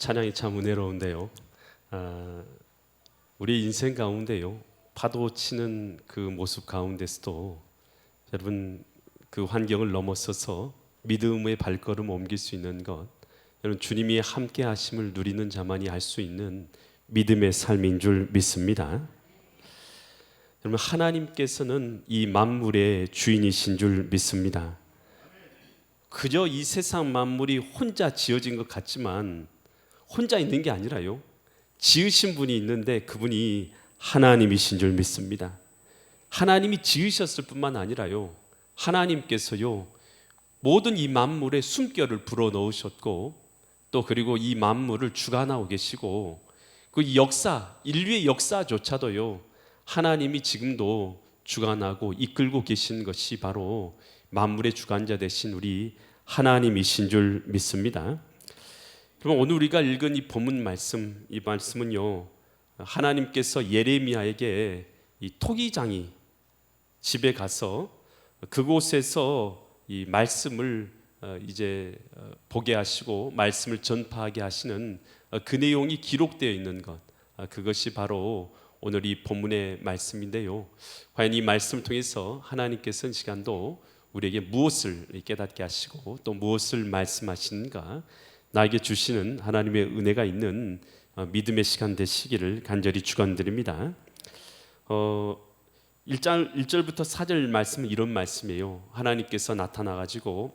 찬양이 참 은혜로운데요. 우리 인생 가운데요, 파도 치는 그 모습 가운데서도 여러분 그 환경을 넘어서서 믿음의 발걸음 옮길 수 있는 것, 여러분 주님이 함께 하심을 누리는 자만이 알 수 있는 믿음의 삶인 줄 믿습니다. 여러분 하나님께서는 이 만물의 주인이신 줄 믿습니다. 그저 이 세상 만물이 혼자 지어진 것 같지만 혼자 있는 게 아니라요, 지으신 분이 있는데 그분이 하나님이신 줄 믿습니다. 하나님이 지으셨을 뿐만 아니라요, 하나님께서요 모든 이 만물에 숨결을 불어넣으셨고 또 그리고 이 만물을 주관하고 계시고 그 역사, 인류의 역사조차도요 하나님이 지금도 주관하고 이끌고 계신 것이 바로 만물의 주관자 되신 우리 하나님이신 줄 믿습니다. 그럼 오늘 우리가 읽은 이 본문 말씀, 이 말씀은요 하나님께서 예레미야에게 이 토기장이 집에 가서 그곳에서 이 말씀을 이제 보게 하시고 말씀을 전파하게 하시는 그 내용이 기록되어 있는 것, 그것이 바로 오늘 이 본문의 말씀인데요, 과연 이 말씀을 통해서 하나님께서는 시간도 우리에게 무엇을 깨닫게 하시고 또 무엇을 말씀하시는가, 나에게 주시는 하나님의 은혜가 있는 믿음의 시간 되시기를 간절히 축원드립니다. 1절부터 4절 말씀은 이런 말씀이에요. 하나님께서 나타나가지고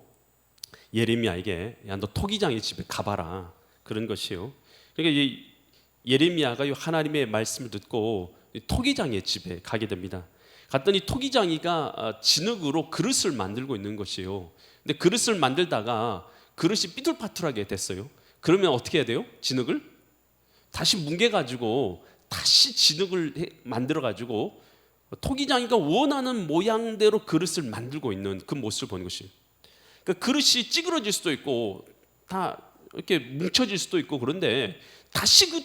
예레미야에게 야, 너 토기장의 집에 가봐라, 그런 것이요. 그러니까 예레미야가 하나님의 말씀을 듣고 토기장의 집에 가게 됩니다. 갔더니 토기장이가 진흙으로 그릇을 만들고 있는 것이에요. 근데 그릇을 만들다가 그릇이 삐뚤파뚤하게 됐어요. 그러면 어떻게 해야 돼요? 진흙을 다시 뭉개가지고 다시 진흙을 만들어가지고 토기장이가 원하는 모양대로 그릇을 만들고 있는 그 모습을 보는 것이에요. 그러니까 그릇이 찌그러질 수도 있고 다 이렇게 뭉쳐질 수도 있고, 그런데 다시 그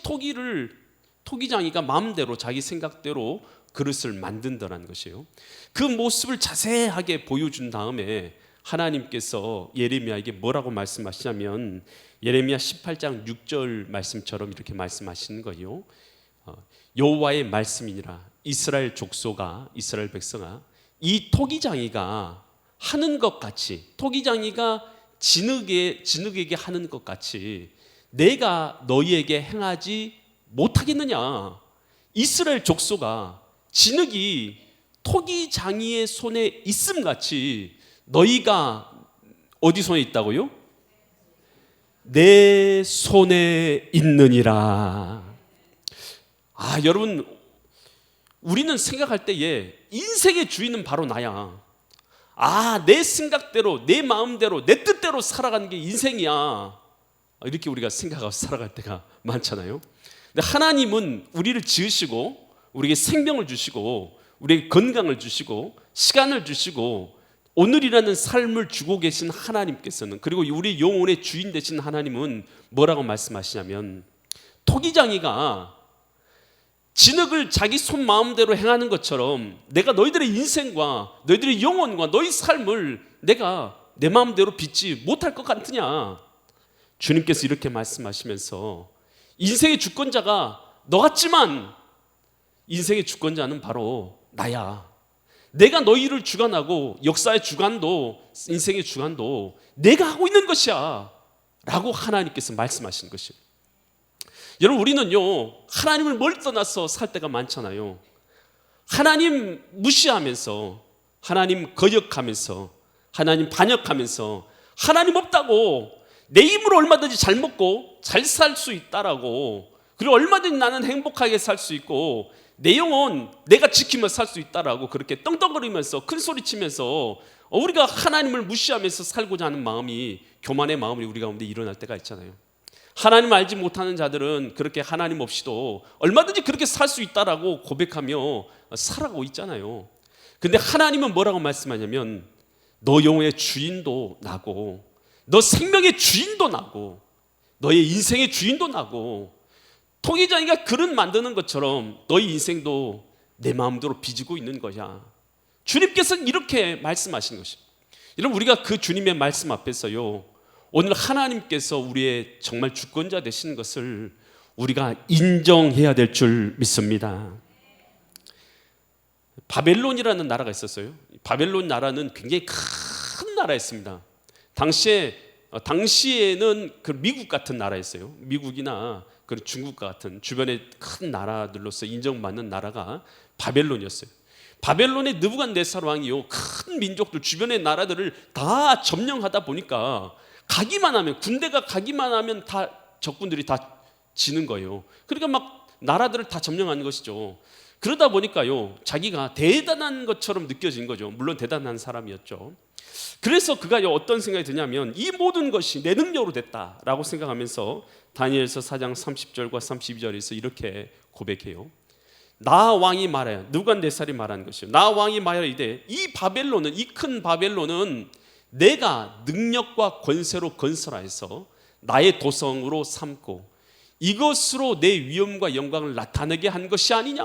토기장이가 마음대로 자기 생각대로 그릇을 만든다는 것이에요. 그 모습을 자세하게 보여준 다음에 하나님께서 예레미야에게 뭐라고 말씀하시냐면 예레미야 18장 6절 말씀처럼 이렇게 말씀하시는 거예요. 여호와의 말씀이니라, 이스라엘 족속아, 이스라엘 백성아, 이 토기장이가 하는 것 같이, 토기장이가 진흙에게 하는 것 같이 내가 너희에게 행하지 못하겠느냐. 이스라엘 족속아, 진흙이 토기장이의 손에 있음같이 너희가 어디 손에 있다고요? 내 손에 있느니라. 여러분, 우리는 생각할 때에 인생의 주인은 바로 나야. 내 생각대로, 내 마음대로, 내 뜻대로 살아가는 게 인생이야, 이렇게 우리가 생각하고 살아갈 때가 많잖아요. 근데 하나님은 우리를 지으시고 우리에게 생명을 주시고 우리에게 건강을 주시고 시간을 주시고 오늘이라는 삶을 주고 계신 하나님께서는, 그리고 우리 영혼의 주인 되신 하나님은 뭐라고 말씀하시냐면 토기장이가 진흙을 자기 손 마음대로 행하는 것처럼 내가 너희들의 인생과 너희들의 영혼과 너희 삶을 내가 내 마음대로 빚지 못할 것 같으냐. 주님께서 이렇게 말씀하시면서 인생의 주권자가 너 같지만 인생의 주권자는 바로 나야. 내가 너희를 주관하고 역사의 주관도 인생의 주관도 내가 하고 있는 것이야 라고 하나님께서 말씀하시는 것이에요. 여러분, 우리는요 하나님을 멀리 떠나서 살 때가 많잖아요. 하나님 무시하면서, 하나님 거역하면서, 하나님 반역하면서, 하나님 없다고, 내 힘으로 얼마든지 잘 먹고 잘 살 수 있다라고, 그리고 얼마든지 나는 행복하게 살 수 있고 내 영혼 내가 지키며 살 수 있다라고 그렇게 떵떵거리면서 큰소리치면서 우리가 하나님을 무시하면서 살고자 하는 마음이, 교만의 마음이 우리 가운데 일어날 때가 있잖아요. 하나님 알지 못하는 자들은 그렇게 하나님 없이도 얼마든지 그렇게 살 수 있다라고 고백하며 살아가고 있잖아요. 근데 하나님은 뭐라고 말씀하냐면 너 영혼의 주인도 나고 너 생명의 주인도 나고 너의 인생의 주인도 나고, 토기장이가 그릇 만드는 것처럼 너희 인생도 내 마음대로 빚고 있는 거야. 주님께서는 이렇게 말씀하시는 것입니다. 여러분, 우리가 그 주님의 말씀 앞에서요 오늘 하나님께서 우리의 정말 주권자 되시는 것을 우리가 인정해야 될 줄 믿습니다. 바벨론이라는 나라가 있었어요. 바벨론 나라는 굉장히 큰 나라였습니다. 당시에는 그 미국 같은 나라였어요. 미국이나 그 중국과 같은 주변의 큰 나라들로서 인정받는 나라가 바벨론이었어요. 바벨론의 느부갓네살 왕이요, 큰 민족들 주변의 나라들을 다 점령하다 보니까 가기만 하면, 군대가 가기만 하면 다 적군들이 다 지는 거예요. 그러니까 막 나라들을 다 점령하는 것이죠. 그러다 보니까요, 자기가 대단한 것처럼 느껴진 거죠. 물론 대단한 사람이었죠. 그래서 그가 어떤 생각이 드냐면, 이 모든 것이 내 능력으로 됐다라고 생각하면서 다니엘서 4장 30절과 32절에서 이렇게 고백해요. 나 왕이 말하여, 느부갓네살이 말하는 것이요, 나 왕이 말하여 이르되 이 바벨론은, 이 큰 바벨론은 내가 능력과 권세로 건설하여서 나의 도성으로 삼고 이것으로 내 위엄과 영광을 나타내게 한 것이 아니냐.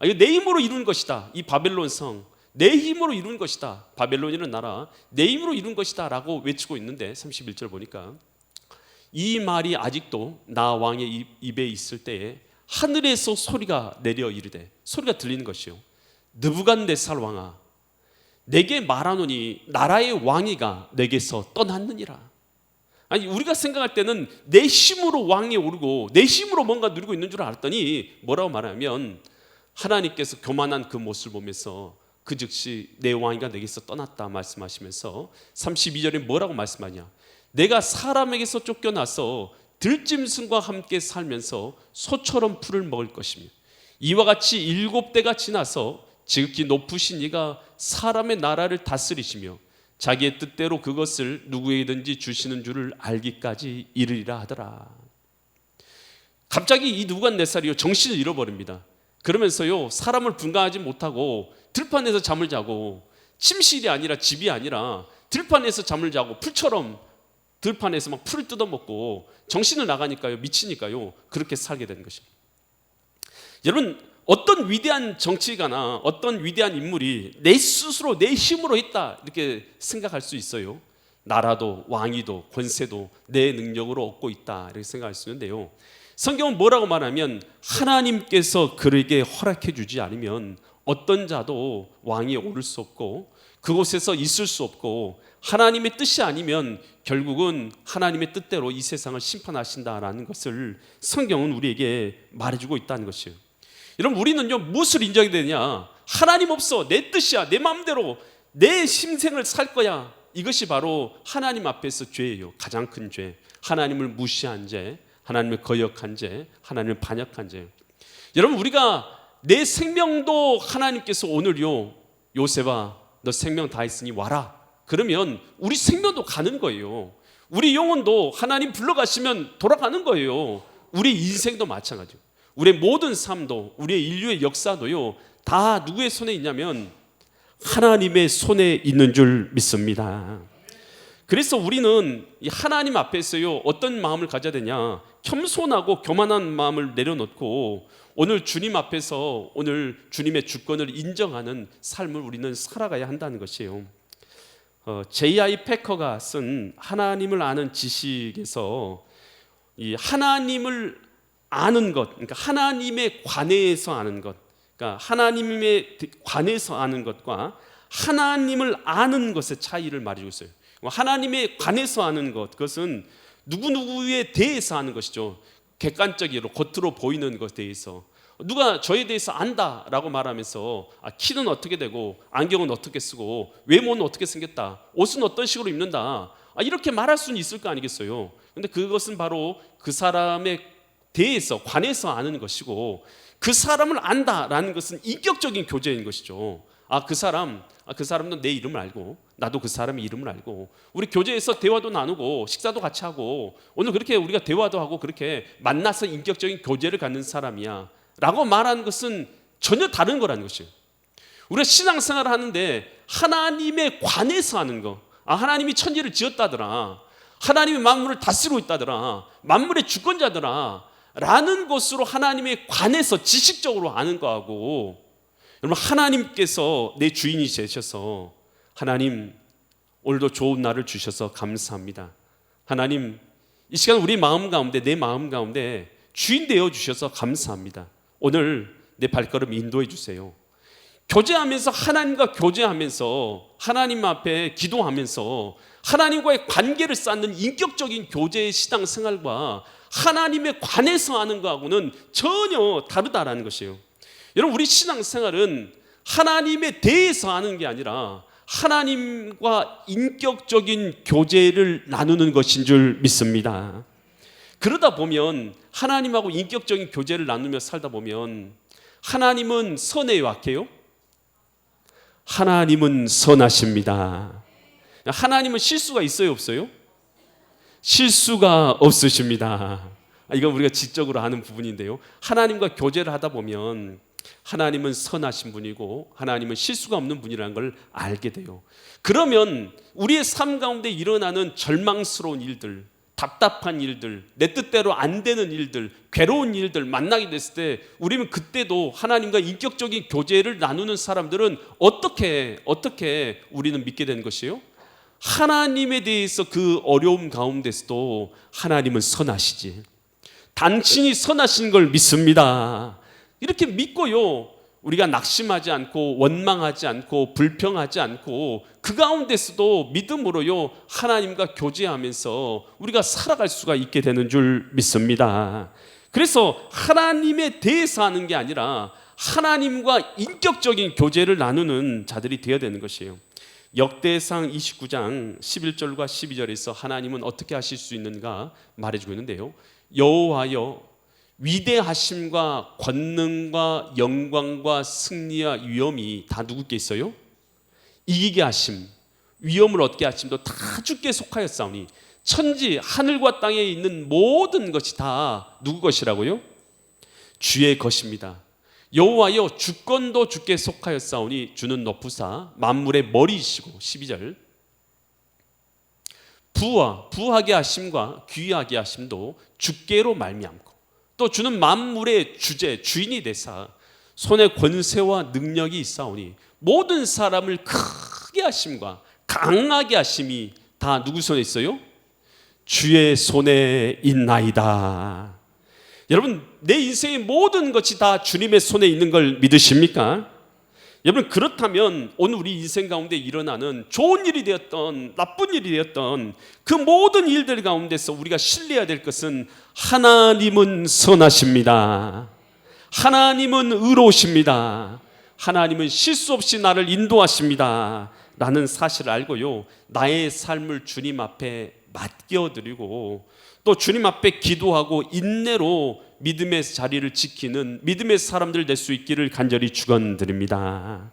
이거 내 힘으로 이룬 것이다. 이 바벨론 성 내 힘으로 이룬 것이다. 바벨론이라는 나라 내 힘으로 이룬 것이다 라고 외치고 있는데, 31절 보니까 이 말이 아직도 나 왕의 입에 있을 때에 하늘에서 소리가 내려 이르되, 소리가 들리는 것이요, 느부갓네살 왕아, 내게 말하노니 나라의 왕위가 내게서 떠났느니라. 아니, 우리가 생각할 때는 내 힘으로 왕위에 오르고 내 힘으로 뭔가 누리고 있는 줄 알았더니 뭐라고 말하면, 하나님께서 교만한 그 모습을 보면서 그 즉시 내 왕위가 내게서 떠났다 말씀하시면서 32절에 뭐라고 말씀하냐, 내가 사람에게서 쫓겨나서 들짐승과 함께 살면서 소처럼 풀을 먹을 것이며 이와 같이 7대가 지나서 지극히 높으신 이가 사람의 나라를 다스리시며 자기의 뜻대로 그것을 누구에게든지 주시는 줄을 알기까지 이르리라 하더라. 갑자기 이 느부갓네살이요, 정신을 잃어버립니다. 그러면서요, 사람을 분간하지 못하고 들판에서 잠을 자고, 침실이 아니라 집이 아니라 들판에서 잠을 자고 풀처럼 들판에서 막 풀을 뜯어먹고 정신을 나가니까요, 미치니까요, 그렇게 살게 되는 것입니다. 여러분, 어떤 위대한 정치가나 어떤 위대한 인물이 내 스스로 내 힘으로 했다 이렇게 생각할 수 있어요. 나라도 왕위도 권세도 내 능력으로 얻고 있다 이렇게 생각할 수 있는데요, 성경은 뭐라고 말하면, 하나님께서 그에게 허락해 주지 않으면 어떤 자도 왕위에 오를 수 없고 그곳에서 있을 수 없고, 하나님의 뜻이 아니면 결국은 하나님의 뜻대로 이 세상을 심판하신다라는 것을 성경은 우리에게 말해주고 있다는 것이에요. 여러분, 우리는요, 무엇을 인정해야 되냐, 하나님 없어, 내 뜻이야, 내 마음대로 내 심생을 살 거야, 이것이 바로 하나님 앞에서 죄예요. 가장 큰 죄, 하나님을 무시한 죄, 하나님을 거역한 죄, 하나님을 반역한 죄. 여러분, 우리가 내 생명도 하나님께서 오늘요, 요셉아 너 생명 다 있으니 와라, 그러면 우리 생명도 가는 거예요. 우리 영혼도 하나님 불러가시면 돌아가는 거예요. 우리 인생도 마찬가지예요. 우리의 모든 삶도, 우리의 인류의 역사도요, 다 누구의 손에 있냐면 하나님의 손에 있는 줄 믿습니다. 그래서 우리는 이 하나님 앞에서요, 어떤 마음을 가져야 되냐, 겸손하고 교만한 마음을 내려놓고 오늘 주님 앞에서 오늘 주님의 주권을 인정하는 삶을 우리는 살아가야 한다는 것이에요. J.I. 패커가 쓴 하나님을 아는 지식에서 이 하나님을 아는 것, 그러니까 하나님에 관해서 아는 것, 그러니까 하나님에 관해서 아는 것과 하나님을 아는 것의 차이를 말해주고 있어요. 하나님에 관해서 아는 것, 그것은 누구누구에 대해서 아는 것이죠. 객관적으로 겉으로 보이는 것에 대해서, 누가 저에 대해서 안다라고 말하면서 키는 어떻게 되고 안경은 어떻게 쓰고 외모는 어떻게 생겼다, 옷은 어떤 식으로 입는다, 이렇게 말할 수는 있을 거 아니겠어요. 근데 그것은 바로 그 사람에 대해서 관해서 아는 것이고, 그 사람을 안다라는 것은 인격적인 교제인 것이죠. 그 사람도 내 이름을 알고 나도 그 사람의 이름을 알고, 우리 교제에서 대화도 나누고 식사도 같이 하고 오늘 그렇게 우리가 대화도 하고 그렇게 만나서 인격적인 교제를 갖는 사람이야 라고 말하는 것은 전혀 다른 거라는 것이에요. 우리가 신앙생활을 하는데 하나님에 관해서 하는 거, 하나님이 천지를 지었다더라, 하나님이 만물을 다스리고 있다더라, 만물의 주권자더라 라는 것으로 하나님에 관해서 지식적으로 아는 거하고, 여러분, 하나님께서 내 주인이 되셔서 하나님 오늘도 좋은 날을 주셔서 감사합니다, 하나님, 이 시간 우리 마음 가운데, 내 마음 가운데 주인 되어 주셔서 감사합니다. 오늘 내 발걸음 인도해 주세요. 교제하면서, 하나님과 교제하면서, 하나님 앞에 기도하면서 하나님과의 관계를 쌓는 인격적인 교제의 신앙생활과 하나님에 관해서 하는 거하고는 전혀 다르다라는 것이에요. 여러분, 우리 신앙생활은 하나님에 대해서 하는 게 아니라 하나님과 인격적인 교제를 나누는 것인 줄 믿습니다. 그러다 보면, 하나님하고 인격적인 교제를 나누며 살다 보면, 하나님은 선해요, 악해요? 하나님은 선하십니다. 하나님은 실수가 있어요, 없어요? 실수가 없으십니다. 이건 우리가 지적으로 아는 부분인데요, 하나님과 교제를 하다 보면 하나님은 선하신 분이고 하나님은 실수가 없는 분이라는 걸 알게 돼요. 그러면 우리의 삶 가운데 일어나는 절망스러운 일들, 답답한 일들, 내 뜻대로 안 되는 일들, 괴로운 일들 만나게 됐을 때, 우리는 그때도 하나님과 인격적인 교제를 나누는 사람들은 어떻게 우리는 믿게 되는 것이에요? 하나님에 대해서 그 어려움 가운데서도 하나님은 선하시지, 당신이 선하신 걸 믿습니다. 이렇게 믿고요, 우리가 낙심하지 않고 원망하지 않고 불평하지 않고 그 가운데서도 믿음으로요, 하나님과 교제하면서 우리가 살아갈 수가 있게 되는 줄 믿습니다. 그래서 하나님에 대해서 하는 게 아니라 하나님과 인격적인 교제를 나누는 자들이 되어야 되는 것이에요. 역대상 29장 11절과 12절에서 하나님은 어떻게 하실 수 있는가 말해주고 있는데요, 여호와여, 위대하심과 권능과 영광과 승리와 위엄이 다 누구께 있어요? 이기게 하심, 위엄을 얻게 하심도 다 주께 속하였사오니 천지 하늘과 땅에 있는 모든 것이 다 누구 것이라고요? 주의 것입니다. 여호와여, 주권도 주께 속하였사오니 주는 높으사 만물의 머리이시고, 12절, 부하게 하심과 귀하게 하심도 주께로 말미암고, 또 주는 만물의 주제, 주인이 되사 손에 권세와 능력이 있사오니 모든 사람을 크게 하심과 강하게 하심이 다 누구 손에 있어요? 주의 손에 있나이다. 여러분, 내 인생의 모든 것이 다 주님의 손에 있는 걸 믿으십니까? 여러분, 그렇다면 오늘 우리 인생 가운데 일어나는 좋은 일이 되었던 나쁜 일이 되었던 그 모든 일들 가운데서 우리가 신뢰해야 될 것은, 하나님은 선하십니다. 하나님은 의로우십니다. 하나님은 실수 없이 나를 인도하십니다 라는 사실을 알고요, 나의 삶을 주님 앞에 맡겨드리고 또 주님 앞에 기도하고 인내로 믿음의 자리를 지키는 믿음의 사람들 될 수 있기를 간절히 축원드립니다.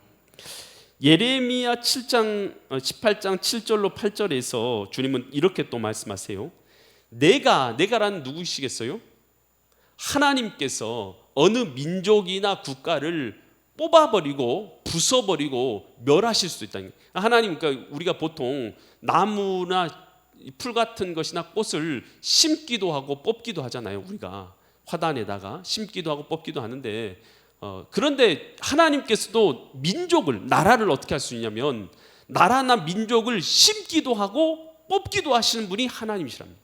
예레미야 18장 7절로 8절에서 주님은 이렇게 또 말씀하세요. 내가라는 누구시겠어요? 하나님께서 어느 민족이나 국가를 뽑아버리고 부숴버리고 멸하실 수 있다는 거예요. 하나님, 그러니까 우리가 보통 나무나 풀 같은 것이나 꽃을 심기도 하고 뽑기도 하잖아요. 우리가 화단에다가 심기도 하고 뽑기도 하는데, 그런데 하나님께서도 민족을, 나라를 어떻게 할 수 있냐면 나라나 민족을 심기도 하고 뽑기도 하시는 분이 하나님이시랍니다.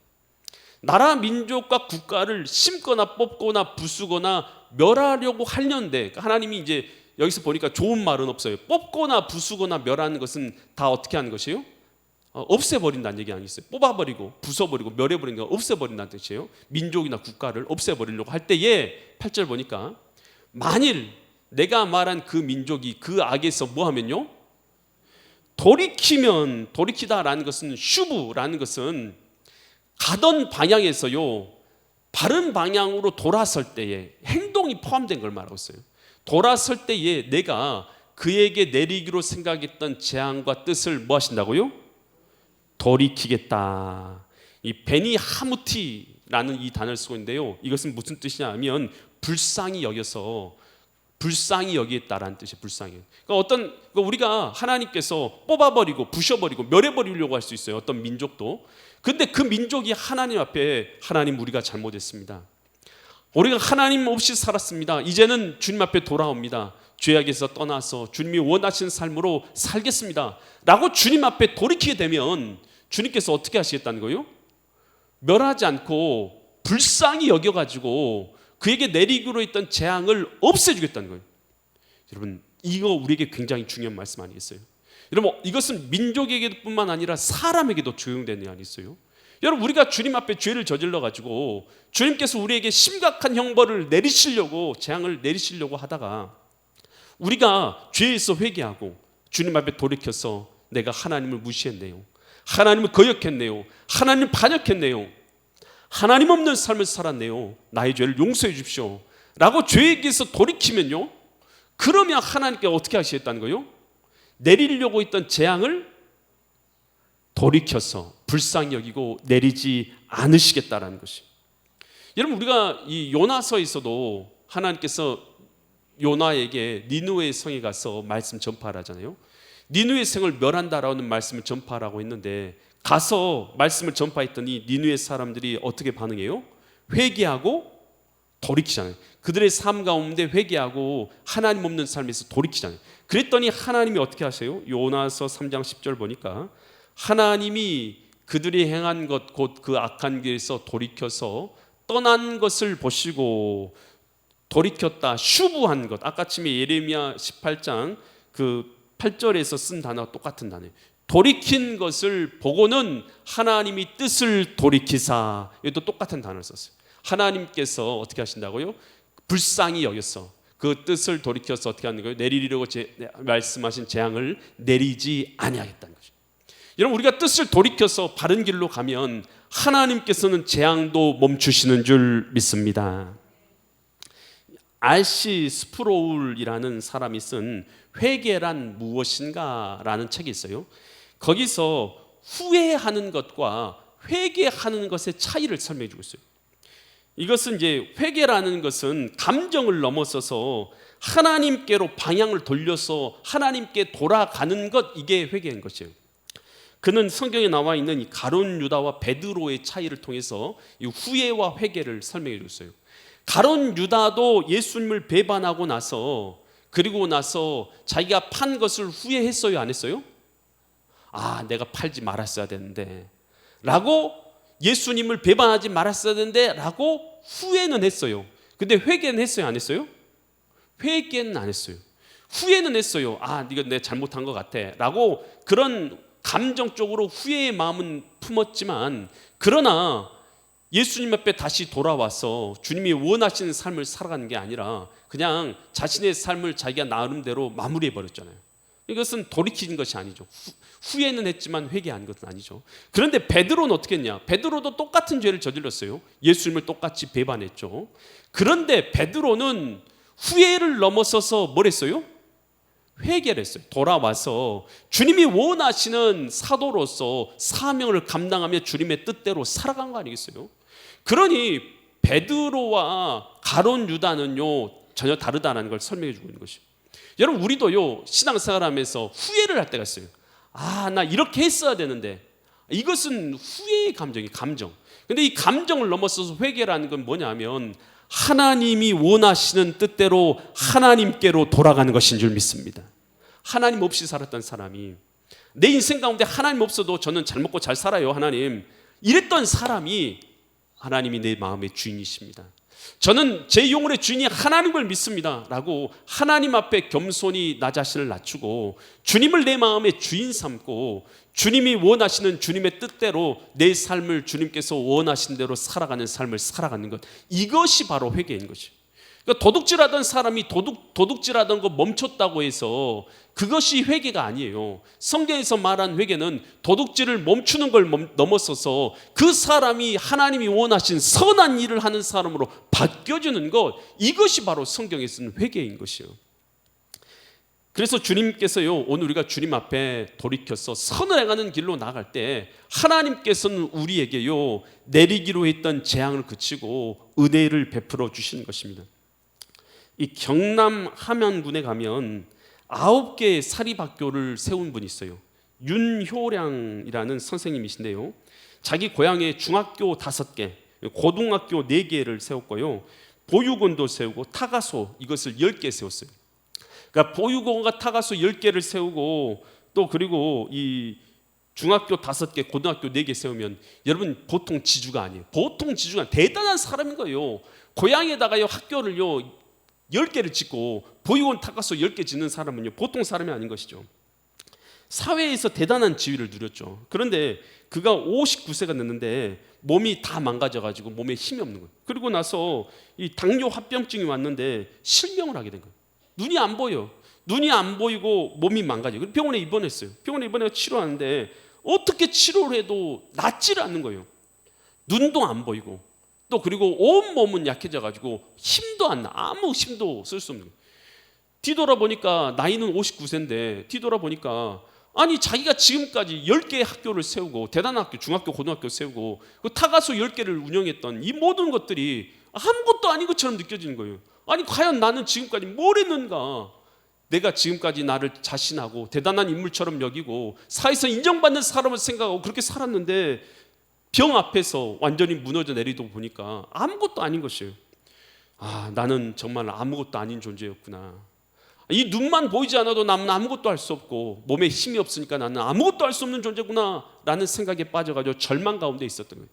나라 민족과 국가를 심거나 뽑거나 부수거나 멸하려고 하려는데, 하나님이 이제 여기서 보니까 좋은 말은 없어요. 뽑거나 부수거나 멸하는 것은 다 어떻게 하는 것이에요? 없애버린다는 얘기 아니겠어요? 뽑아버리고 부숴버리고 멸해버리는 거 없애버린다는 뜻이에요. 민족이나 국가를 없애버리려고 할 때에 8절 보니까, 만일 내가 말한 그 민족이 그 악에서 뭐 하면요? 돌이키다라는 것은, 슈브라는 것은 가던 방향에서요 바른 방향으로 돌아설 때에 행동이 포함된 걸 말하고 있어요. 돌아설 때에 내가 그에게 내리기로 생각했던 재앙과 뜻을 뭐 하신다고요? 돌이키겠다. 이 베니 하무티라는 이 단어를 쓰고 있는데요, 이것은 무슨 뜻이냐 하면 불쌍히 여기겠다라는 뜻이에요. 불쌍히. 그러니까 우리가 하나님께서 뽑아버리고 부셔버리고 멸해버리려고 할 수 있어요, 어떤 민족도. 근데 그 민족이 하나님 앞에, 하나님, 우리가 잘못했습니다. 우리가 하나님 없이 살았습니다. 이제는 주님 앞에 돌아옵니다. 죄악에서 떠나서 주님이 원하시는 삶으로 살겠습니다 라고 주님 앞에 돌이키게 되면 주님께서 어떻게 하시겠다는 거예요? 멸하지 않고 불쌍히 여겨가지고 그에게 내리기로 했던 재앙을 없애주겠다는 거예요. 여러분, 이거 우리에게 굉장히 중요한 말씀 아니겠어요? 여러분, 이것은 민족에게뿐만 아니라 사람에게도 적용되는 게 아니겠어요? 여러분, 우리가 주님 앞에 죄를 저질러 가지고 주님께서 우리에게 심각한 형벌을 내리시려고, 재앙을 내리시려고 하다가 우리가 죄에서 회개하고 주님 앞에 돌이켜서 내가 하나님을 무시했네요, 하나님을 거역했네요, 하나님을 반역했네요, 하나님 없는 삶을 살았네요, 나의 죄를 용서해 주십시오 라고 죄에게서 돌이키면요, 그러면 하나님께 어떻게 하시겠다는 거예요? 내리려고 했던 재앙을 돌이켜서 불쌍히 여기고 내리지 않으시겠다라는 것이. 여러분, 우리가 이 요나서에서도 하나님께서 요나에게 니느웨 성에 가서 말씀 전파하라잖아요. 니느웨 성을 멸한다라는 말씀을 전파하라고 했는데 가서 말씀을 전파했더니 니느웨 사람들이 어떻게 반응해요? 회개하고 돌이키잖아요. 그들의 삶 가운데 회개하고 하나님 없는 삶에서 돌이키잖아요. 그랬더니 하나님이 어떻게 하세요? 요나서 3장 10절 보니까 하나님이 그들이 행한 것 곧 그 악한 길에서 돌이켜서 떠난 것을 보시고 돌이켰다, 슈브한 것. 아까 아침에 예레미야 18장 그 8절에서 쓴 단어가 똑같은 단어예요. 돌이킨 것을 보고는 하나님이 뜻을 돌이키사. 여기도 똑같은 단어를 썼어요. 하나님께서 어떻게 하신다고요? 불쌍히 여겼어. 그 뜻을 돌이켜서 어떻게 하는 거예요? 내리려고 말씀하신 재앙을 내리지 아니하겠다는 거죠. 여러분, 우리가 뜻을 돌이켜서 바른 길로 가면 하나님께서는 재앙도 멈추시는 줄 믿습니다. R.C. 스프로울이라는 사람이 쓴 회개란 무엇인가 라는 책이 있어요. 거기서 후회하는 것과 회개하는 것의 차이를 설명해 주고 있어요. 이것은 이제 회개라는 것은 감정을 넘어서서 하나님께로 방향을 돌려서 하나님께 돌아가는 것, 이게 회개인 것이에요. 그는 성경에 나와 있는 이 가룟 유다와 베드로의 차이를 통해서 이 후회와 회개를 설명해 줬어요. 가룟 유다도 예수님을 배반하고 나서, 그리고 나서 자기가 판 것을 후회했어요, 안 했어요? 아, 내가 팔지 말았어야 되는데 라고, 예수님을 배반하지 말았어야 되는데 라고 후회는 했어요. 근데 회개는 했어요, 안 했어요? 회개는 안 했어요. 후회는 했어요. 아, 이거 내가 잘못한 것 같아 라고 그런 감정적으로 후회의 마음은 품었지만, 그러나 예수님 앞에 다시 돌아와서 주님이 원하시는 삶을 살아가는 게 아니라 그냥 자신의 삶을 자기가 나름대로 마무리해 버렸잖아요. 이것은 돌이키는 것이 아니죠. 후회는 했지만 회개한 것은 아니죠. 그런데 베드로는 어떻게 했냐? 베드로도 똑같은 죄를 저질렀어요. 예수님을 똑같이 배반했죠. 그런데 베드로는 후회를 넘어서서 뭘 했어요? 회개를 했어요. 돌아와서 주님이 원하시는 사도로서 사명을 감당하며 주님의 뜻대로 살아간 거 아니겠어요? 그러니 베드로와 가룟 유다는요 전혀 다르다는 걸 설명해 주고 있는 것이에요. 여러분, 우리도요 신앙생활하면서 후회를 할 때가 있어요. 아, 나 이렇게 했어야 되는데. 이것은 후회의 감정이 감정. 근데 이 감정을 넘어서서 회개라는 건 뭐냐면 하나님이 원하시는 뜻대로 하나님께로 돌아가는 것인 줄 믿습니다. 하나님 없이 살았던 사람이, 내 인생 가운데 하나님 없어도 저는 잘 먹고 잘 살아요 하나님, 이랬던 사람이 하나님이 내 마음의 주인이십니다. 저는 제 영혼의 주인이 하나님을 믿습니다 라고 하나님 앞에 겸손히 나 자신을 낮추고 주님을 내 마음의 주인 삼고 주님이 원하시는 주님의 뜻대로 내 삶을 주님께서 원하신 대로 살아가는 삶을 살아가는 것, 이것이 바로 회개인 것이에요. 그러니까 도둑질하던 사람이 도둑질하던 거 멈췄다고 해서 그것이 회개가 아니에요. 성경에서 말한 회개는 도둑질을 멈추는 걸 넘어서서 그 사람이 하나님이 원하신 선한 일을 하는 사람으로 바뀌어주는 것, 이것이 바로 성경에서는 회개인 것이에요. 그래서 주님께서요, 오늘 우리가 주님 앞에 돌이켜서 선을 행하는 길로 나갈 때 하나님께서는 우리에게요 내리기로 했던 재앙을 그치고 은혜를 베풀어 주시는 것입니다. 이 경남 함양군에 가면 9개의 사립학교를 세운 분이 있어요. 윤효량이라는 선생님이신데요, 자기 고향에 중학교 5개, 고등학교 4개를 세웠고요, 보육원도 세우고 타가소, 이것을 10개 세웠어요. 그러니까 보육원과 타가소 10개를 세우고, 또 그리고 이 중학교 5개, 고등학교 4개 세우면 여러분 보통 지주가 아니에요. 보통 지주가 대단한 사람인 거예요. 고향에다가요 학교를요 10개를 짓고 보육원 타가서 10개 짓는 사람은요 보통 사람이 아닌 것이죠. 사회에서 대단한 지위를 누렸죠. 그런데 그가 59세가 됐는데 몸이 다 망가져가지고 몸에 힘이 없는 거예요. 그리고 나서 이 당뇨 합병증이 왔는데 실명을 하게 된 거예요. 눈이 안 보여. 눈이 안 보이고 몸이 망가져요. 그래서 병원에 입원했어요. 병원에 입원해서 치료하는데 어떻게 치료를 해도 낫지를 않는 거예요. 눈도 안 보이고 또 그리고 온 몸은 약해져가지고 힘도 안 나. 아무 힘도 쓸 수 없는 거예요. 뒤돌아보니까 나이는 59세인데 뒤돌아보니까 아니 자기가 지금까지 10개의 학교를 세우고 대단한 학교, 중학교, 고등학교 세우고 그 타가수 10개를 운영했던 이 모든 것들이 아무것도 아닌 것처럼 느껴지는 거예요. 아니 과연 나는 지금까지 뭘 했는가? 내가 지금까지 나를 자신하고 대단한 인물처럼 여기고 사회에서 인정받는 사람을 생각하고 그렇게 살았는데 병 앞에서 완전히 무너져 내리고 보니까 아무것도 아닌 것이에요. 아, 나는 정말 아무것도 아닌 존재였구나. 이 눈만 보이지 않아도 나는 아무것도 할 수 없고 몸에 힘이 없으니까 나는 아무것도 할 수 없는 존재구나 라는 생각에 빠져가지고 절망 가운데 있었던 거예요.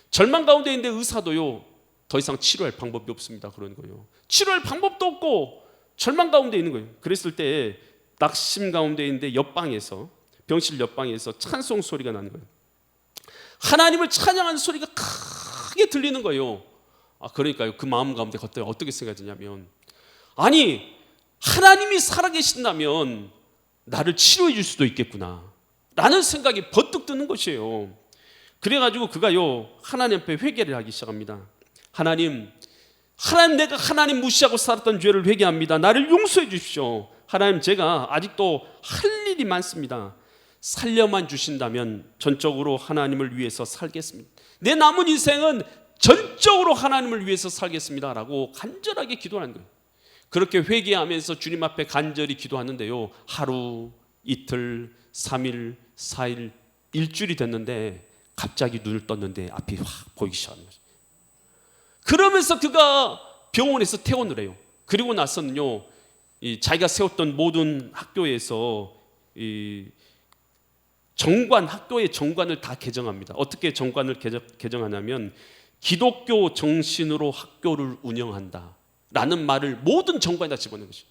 절망 가운데 있는데 의사도요 더 이상 치료할 방법이 없습니다. 그런 거예요. 치료할 방법도 없고 절망 가운데 있는 거예요. 그랬을 때 낙심 가운데 있는데 옆방에서 병실 옆방에서 찬송 소리가 나는 거예요. 하나님을 찬양하는 소리가 크게 들리는 거예요. 그러니까요 그 마음 가운데 그때 어떻게 생각하냐면 아니 하나님이 살아계신다면 나를 치료해 줄 수도 있겠구나 라는 생각이 번뜩 드는 것이에요. 그래가지고 그가요 하나님 앞에 회개를 하기 시작합니다. 하나님 내가 하나님 무시하고 살았던 죄를 회개합니다. 나를 용서해 주십시오. 하나님 제가 아직도 할 일이 많습니다. 살려만 주신다면 전적으로 하나님을 위해서 살겠습니다. 내 남은 인생은 전적으로 하나님을 위해서 살겠습니다 라고 간절하게 기도하는 거예요. 그렇게 회개하면서 주님 앞에 간절히 기도하는데요 하루, 이틀, 3일, 4일, 일주일이 됐는데 갑자기 눈을 떴는데 앞이 확 보이기 시작하는 거죠. 그러면서 그가 병원에서 퇴원을 해요. 그리고 나서는요 자기가 세웠던 모든 학교에서 학교의 정관을 다 개정합니다. 어떻게 정관을 개정하냐면 기독교 정신으로 학교를 운영한다 라는 말을 모든 정관에다 집어넣는 것이죠.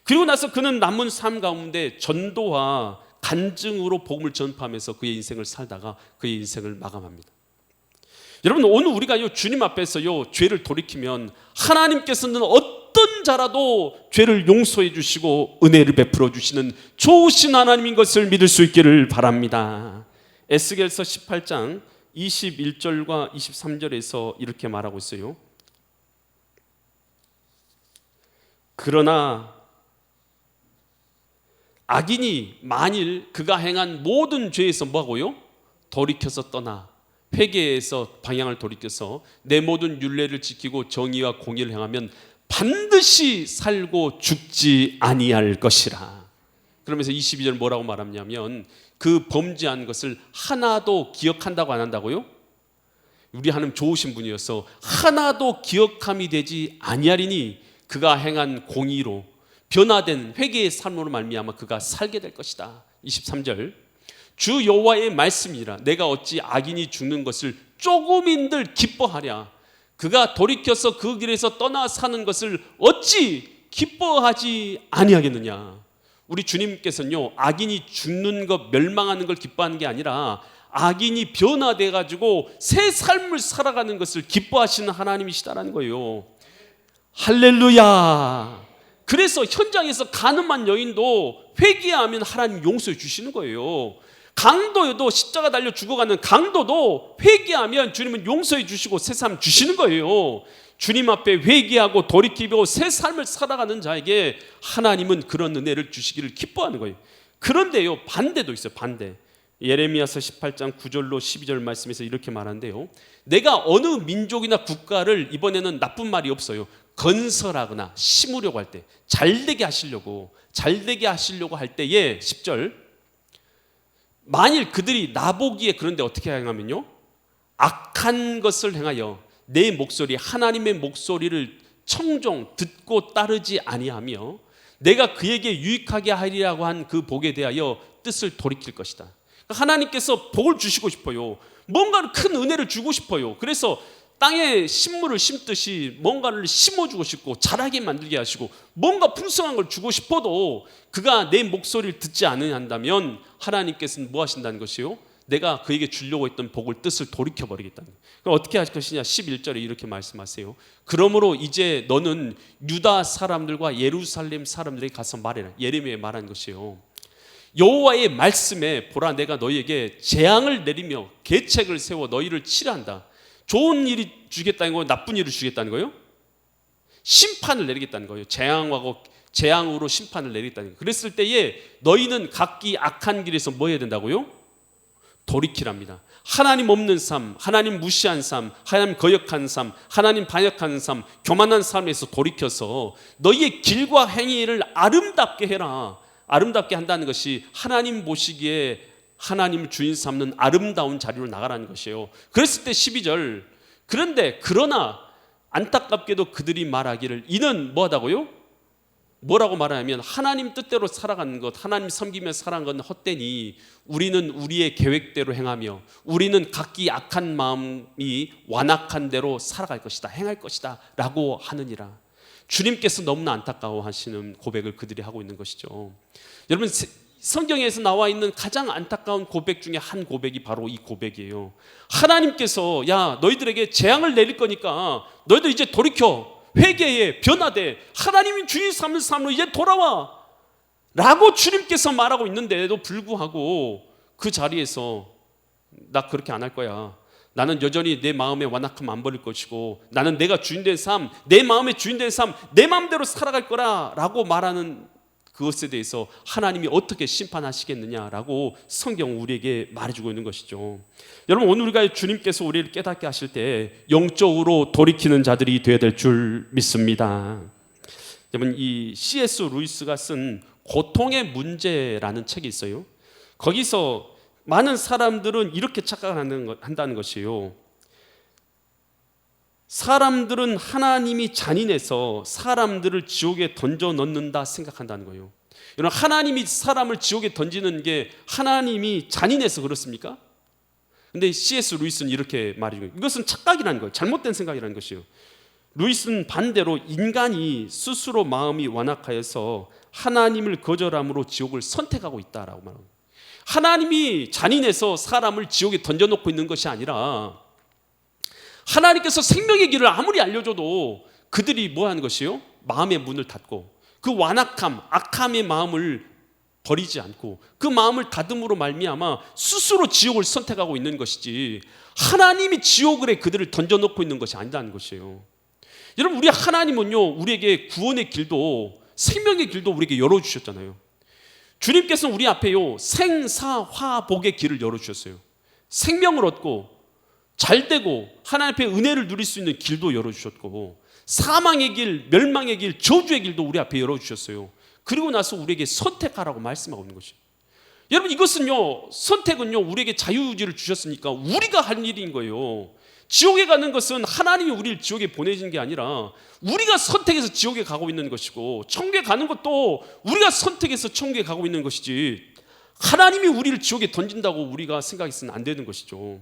그리고 나서 그는 남은 삶 가운데 전도와 간증으로 복음을 전파하면서 그의 인생을 살다가 그의 인생을 마감합니다. 여러분 오늘 우리가 주님 앞에서요 죄를 돌이키면 하나님께서는 어떤 자라도 죄를 용서해 주시고 은혜를 베풀어 주시는 좋으신 하나님인 것을 믿을 수 있기를 바랍니다. 에스겔서 18장 21절과 23절에서 이렇게 말하고 있어요. 그러나 악인이 만일 그가 행한 모든 죄에서 뭐하고요? 돌이켜서 떠나 회개해서 방향을 돌이켜서 내 모든 율례를 지키고 정의와 공의를 행하면 반드시 살고 죽지 아니할 것이라. 그러면서 22절 뭐라고 말하냐면 그 범죄한 것을 하나도 기억한다고 안 한다고요? 우리 하나님 좋으신 분이어서 하나도 기억함이 되지 아니하리니 그가 행한 공의로 변화된 회개의 삶으로 말미암아 그가 살게 될 것이다. 23절 주 여호와의 말씀이라 내가 어찌 악인이 죽는 것을 조금인들 기뻐하랴. 그가 돌이켜서 그 길에서 떠나 사는 것을 어찌 기뻐하지 아니하겠느냐. 우리 주님께서는요 악인이 죽는 것 멸망하는 걸 기뻐하는 게 아니라 악인이 변화돼 가지고 새 삶을 살아가는 것을 기뻐하시는 하나님이시다라는 거예요. 할렐루야. 그래서 현장에서 가늠한 여인도 회개하면 하나님 용서해 주시는 거예요. 강도여도 십자가 달려 죽어가는 강도도 회개하면 주님은 용서해 주시고 새 삶 주시는 거예요. 주님 앞에 회개하고 돌이키고 새 삶을 살아가는 자에게 하나님은 그런 은혜를 주시기를 기뻐하는 거예요. 그런데요 반대도 있어요. 반대. 예레미야서 18장 9절로 12절 말씀에서 이렇게 말하는데요 내가 어느 민족이나 국가를 이번에는 나쁜 말이 없어요. 건설하거나 심으려고 할 때 잘되게 하시려고 할 때에 10절 만일 그들이 나보기에 그런데 어떻게 행하면요 악한 것을 행하여 내 목소리 하나님의 목소리를 청종 듣고 따르지 아니하며 내가 그에게 유익하게 하리라고 한 그 복에 대하여 뜻을 돌이킬 것이다. 하나님께서 복을 주시고 싶어요. 뭔가 큰 은혜를 주고 싶어요. 그래서 땅에 식물을 심듯이 뭔가를 심어주고 싶고 자라게 만들게 하시고 뭔가 풍성한 걸 주고 싶어도 그가 내 목소리를 듣지 않는다면 하나님께서는 뭐 하신다는 것이요? 내가 그에게 주려고 했던 복을 뜻을 돌이켜버리겠다는 거예요. 그럼 어떻게 할 것이냐? 11절에 이렇게 말씀하세요. 그러므로 이제 너는 유다 사람들과 예루살렘 사람들에게 가서 말해라. 예레미야에 말한 것이요, 여호와의 말씀에 보라, 내가 너희에게 재앙을 내리며 계책을 세워 너희를 치료한다. 좋은 일이 주겠다는 거예요? 나쁜 일을 주겠다는 거예요? 심판을 내리겠다는 거예요. 재앙으로 심판을 내리겠다는 거예요. 그랬을 때에 너희는 각기 악한 길에서 뭐 해야 된다고요? 돌이키랍니다. 하나님 없는 삶, 하나님 무시한 삶, 하나님 거역한 삶, 하나님 반역하는 삶, 교만한 삶에서 돌이켜서 너희의 길과 행위를 아름답게 해라. 아름답게 한다는 것이 하나님 보시기에 하나님을 주인 삼는 아름다운 자리로 나가라는 것이에요. 그랬을 때 12절, 그러나 안타깝게도 그들이 말하기를 이는 뭐하다고요? 뭐라고 말하냐면 하나님 뜻대로 살아가는 것, 하나님 섬기며 살아가는 건 헛되니 우리는 우리의 계획대로 행하며 우리는 각기 악한 마음이 완악한 대로 살아갈 것이다, 행할 것이다 라고 하느니라. 주님께서 너무나 안타까워하시는 고백을 그들이 하고 있는 것이죠. 여러분, 성경에서 나와 있는 가장 안타까운 고백 중에 한 고백이 바로 이 고백이에요. 하나님께서 야, 너희들에게 재앙을 내릴 거니까 너희들 이제 돌이켜, 회개해, 변화돼, 하나님이 주인 삼는 삶으로 이제 돌아와 라고 주님께서 말하고 있는데도 불구하고 그 자리에서 나 그렇게 안 할 거야, 나는 여전히 내 마음의 완악함 안 버릴 것이고 나는 내가 주인된 삶, 내 마음의 주인된 삶, 내 마음대로 살아갈 거라 라고 말하는 그것에 대해서 하나님이 어떻게 심판하시겠느냐라고 성경 우리에게 말해주고 있는 것이죠. 여러분, 오늘 우리가 주님께서 우리를 깨닫게 하실 때 영적으로 돌이키는 자들이 되어야 될 줄 믿습니다. 여러분, 이 C.S. 루이스가 쓴 고통의 문제라는 책이 있어요. 거기서 많은 사람들은 이렇게 착각한다는 것이에요. 사람들은 하나님이 잔인해서 사람들을 지옥에 던져 넣는다 생각한다는 거예요. 여러분, 하나님이 사람을 지옥에 던지는 게 하나님이 잔인해서 그렇습니까? 근데 C.S. 루이스는 이렇게 말해요. 이것은 착각이라는 거예요. 잘못된 생각이라는 것이에요. 루이스는 반대로 인간이 스스로 마음이 완악하여서 하나님을 거절함으로 지옥을 선택하고 있다라고 말합니다. 하나님이 잔인해서 사람을 지옥에 던져놓고 있는 것이 아니라 하나님께서 생명의 길을 아무리 알려줘도 그들이 뭐 하는 것이요? 마음의 문을 닫고 그 완악함, 악함의 마음을 버리지 않고 그 마음을 닫음으로 말미암아 스스로 지옥을 선택하고 있는 것이지 하나님이 지옥에 그들을 던져놓고 있는 것이 아니라는 것이에요. 여러분, 우리 하나님은요, 우리에게 구원의 길도 생명의 길도 우리에게 열어주셨잖아요. 주님께서는 우리 앞에요, 생사화복의 길을 열어주셨어요. 생명을 얻고 잘되고 하나님 앞에 은혜를 누릴 수 있는 길도 열어주셨고 사망의 길, 멸망의 길, 저주의 길도 우리 앞에 열어주셨어요. 그리고 나서 우리에게 선택하라고 말씀하고 있는 것이죠. 여러분, 이것은요, 선택은요, 우리에게 자유의지를 주셨으니까 우리가 할 일인 거예요. 지옥에 가는 것은 하나님이 우리를 지옥에 보내신 게 아니라 우리가 선택해서 지옥에 가고 있는 것이고, 천국에 가는 것도 우리가 선택해서 천국에 가고 있는 것이지 하나님이 우리를 지옥에 던진다고 우리가 생각해서는 안 되는 것이죠.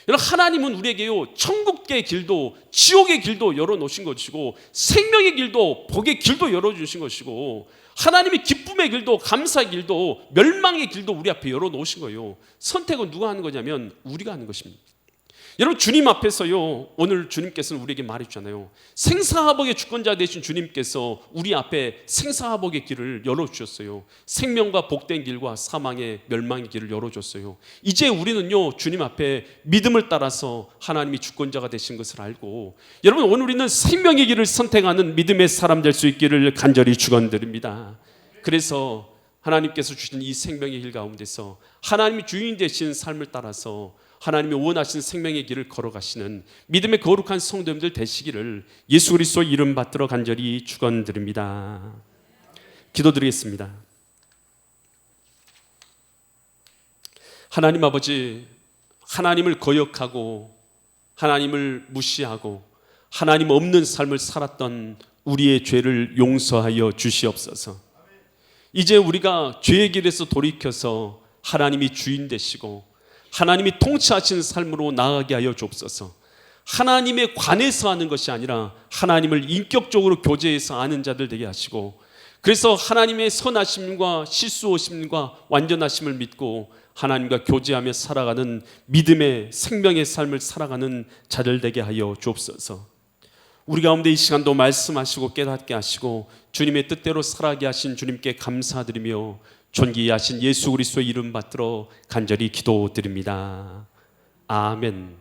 여러분, 하나님은 우리에게요, 천국의 길도 지옥의 길도 열어놓으신 것이고 생명의 길도 복의 길도 열어주신 것이고 하나님의 기쁨의 길도 감사의 길도 멸망의 길도 우리 앞에 열어놓으신 거예요. 선택은 누가 하는 거냐면 우리가 하는 것입니다. 여러분, 주님 앞에서요, 오늘 주님께서는 우리에게 말해주잖아요. 생사화복의 주권자 되신 주님께서 우리 앞에 생사화복의 길을 열어주셨어요. 생명과 복된 길과 사망의 멸망의 길을 열어줬어요. 이제 우리는요, 주님 앞에 믿음을 따라서 하나님이 주권자가 되신 것을 알고, 여러분, 오늘 우리는 생명의 길을 선택하는 믿음의 사람 될 수 있기를 간절히 축원드립니다. 그래서 하나님께서 주신 이 생명의 길 가운데서 하나님이 주인 되신 삶을 따라서 하나님이 원하시는 생명의 길을 걸어가시는 믿음의 거룩한 성도님들 되시기를 예수 그리스도의 이름 받들어 간절히 축원드립니다. 기도드리겠습니다. 하나님 아버지, 하나님을 거역하고 하나님을 무시하고 하나님 없는 삶을 살았던 우리의 죄를 용서하여 주시옵소서. 이제 우리가 죄의 길에서 돌이켜서 하나님이 주인 되시고 하나님이 통치하시는 삶으로 나아가게 하여 주옵소서. 하나님에 관해서 하는 것이 아니라 하나님을 인격적으로 교제해서 아는 자들 되게 하시고, 그래서 하나님의 선하심과 실수오심과 완전하심을 믿고 하나님과 교제하며 살아가는 믿음의 생명의 삶을 살아가는 자들 되게 하여 주옵소서. 우리 가운데 이 시간도 말씀하시고 깨닫게 하시고 주님의 뜻대로 살아가게 하신 주님께 감사드리며 존귀하신 예수 그리스도의 이름 받들어 간절히 기도드립니다. 아멘.